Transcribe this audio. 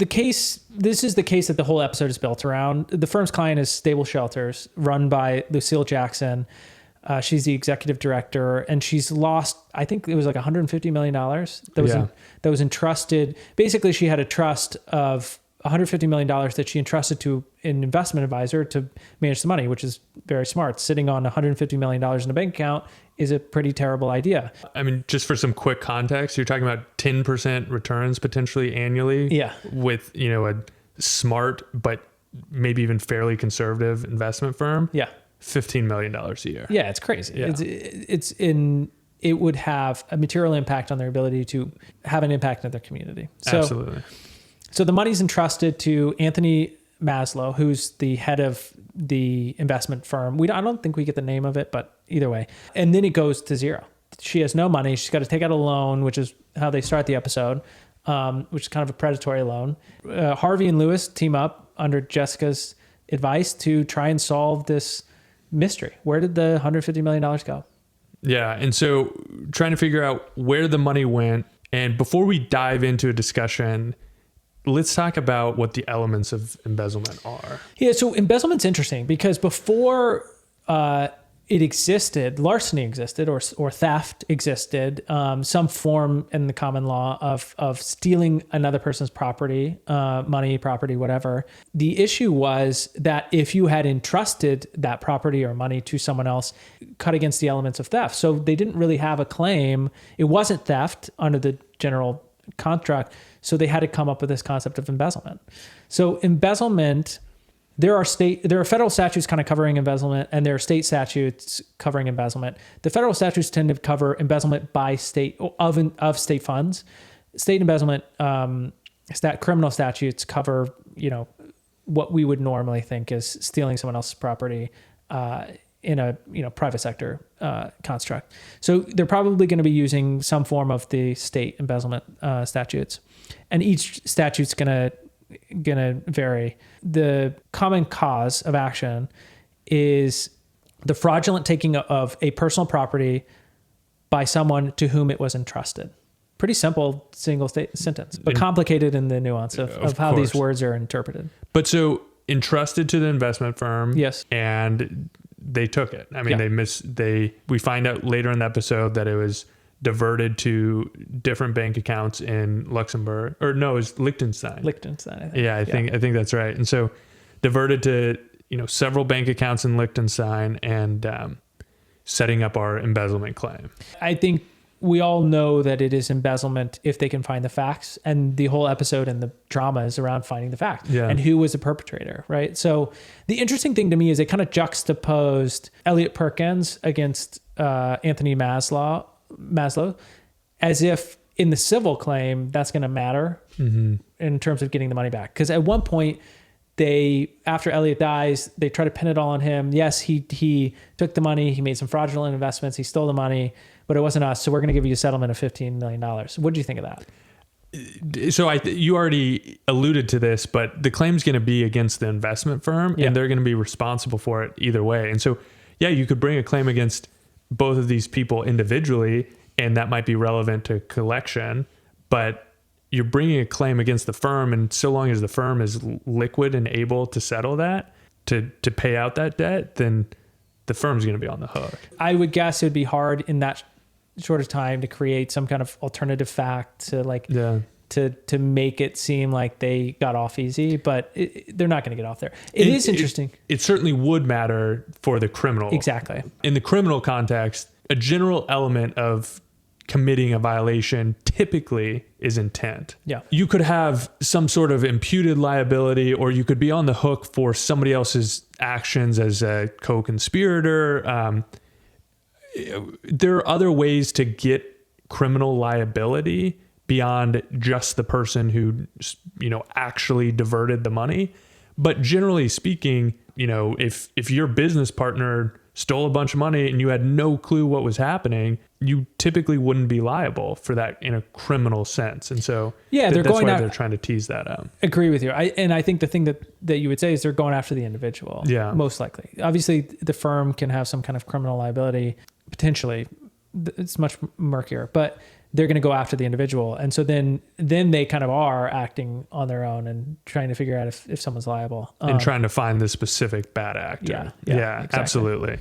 this is the case that the whole episode is built around. The firm's client is Stable Shelters, run by Lucille Jackson. She's the executive director, and she's lost, I think it was like $150 million that was entrusted. Basically, she had a trust of $150 million that she entrusted to an investment advisor to manage the money, which is very smart. Sitting on $150 million in a bank account is a pretty terrible idea. I mean, just for some quick context, you're talking about 10% returns potentially annually. Yeah. With, a smart, but maybe even fairly conservative investment firm. Yeah. $15 million a year. Yeah, it's crazy. Yeah. It would have a material impact on their ability to have an impact in their community. Absolutely. So the money's entrusted to Anthony Maslow, who's the head of the investment firm. I don't think we get the name of it, but either way. And then it goes to zero. She has no money. She's got to take out a loan, which is how they start the episode, which is kind of a predatory loan. Harvey and Louis team up under Jessica's advice to try and solve this mystery. Where did the $150 million go? Yeah. And so trying to figure out where the money went. And before we dive into a discussion, let's talk about what the elements of embezzlement are. Yeah. So embezzlement's interesting because before it existed, larceny existed or theft existed, some form in the common law of stealing another person's property, money, property, whatever. The issue was that if you had entrusted that property or money to someone else, cut against the elements of theft. So they didn't really have a claim. It wasn't theft under the general contract. So they had to come up with this concept of embezzlement. So embezzlement, there are federal statutes kind of covering embezzlement, and there are state statutes covering embezzlement. The federal statutes tend to cover embezzlement by state of state funds. State embezzlement, criminal statutes cover, what we would normally think is stealing someone else's property in a private sector construct. So they're probably going to be using some form of the state embezzlement statutes, and each statute's gonna vary. The common cause of action is the fraudulent taking of a personal property by someone to whom it was entrusted. Pretty simple single sentence, but complicated in the nuance of how these words are interpreted. But so entrusted to the investment firm. Yes. And they took it. I mean, we find out later in the episode that it was diverted to different bank accounts in Luxembourg, or no, it was Liechtenstein. Liechtenstein, I think. Yeah, I think that's right. And so diverted to, several bank accounts in Liechtenstein and setting up our embezzlement claim. I think we all know that it is embezzlement if they can find the facts, and the whole episode and the drama is around finding the facts and who was the perpetrator, right? So the interesting thing to me is they kind of juxtaposed Elliot Perkins against Anthony Maslow, as if in the civil claim that's going to matter in terms of getting the money back. Because at one point, after Elliot dies, they try to pin it all on him. Yes, he took the money, he made some fraudulent investments, he stole the money, but it wasn't us, so we're going to give you a settlement of $15 million. What do you think of that? So you already alluded to this, but the claim's going to be against the investment firm, and they're going to be responsible for it either way. And so, you could bring a claim against both of these people individually, and that might be relevant to collection, but you're bringing a claim against the firm, and so long as the firm is liquid and able to settle that, to pay out that debt, then the firm's going to be on the hook. I would guess it would be hard in that short of time to create some kind of alternative fact to make it seem like they got off easy, but they're not going to get off there. It is interesting. It certainly would matter for the criminal. Exactly. In the criminal context, a general element of committing a violation typically is intent. Yeah. You could have some sort of imputed liability, or you could be on the hook for somebody else's actions as a co-conspirator. There are other ways to get criminal liability beyond just the person who, actually diverted the money. But generally speaking, if your business partner stole a bunch of money and you had no clue what was happening, you typically wouldn't be liable for that in a criminal sense. And so they're they're trying to tease that out. Agree with you. I think the thing that you would say is they're going after the individual. Yeah. Most likely. Obviously, the firm can have some kind of criminal liability. Potentially, it's much murkier. But they're going to go after the individual. And so then they kind of are acting on their own and trying to figure out if someone's liable. And trying to find the specific bad actor. Yeah, exactly. Absolutely.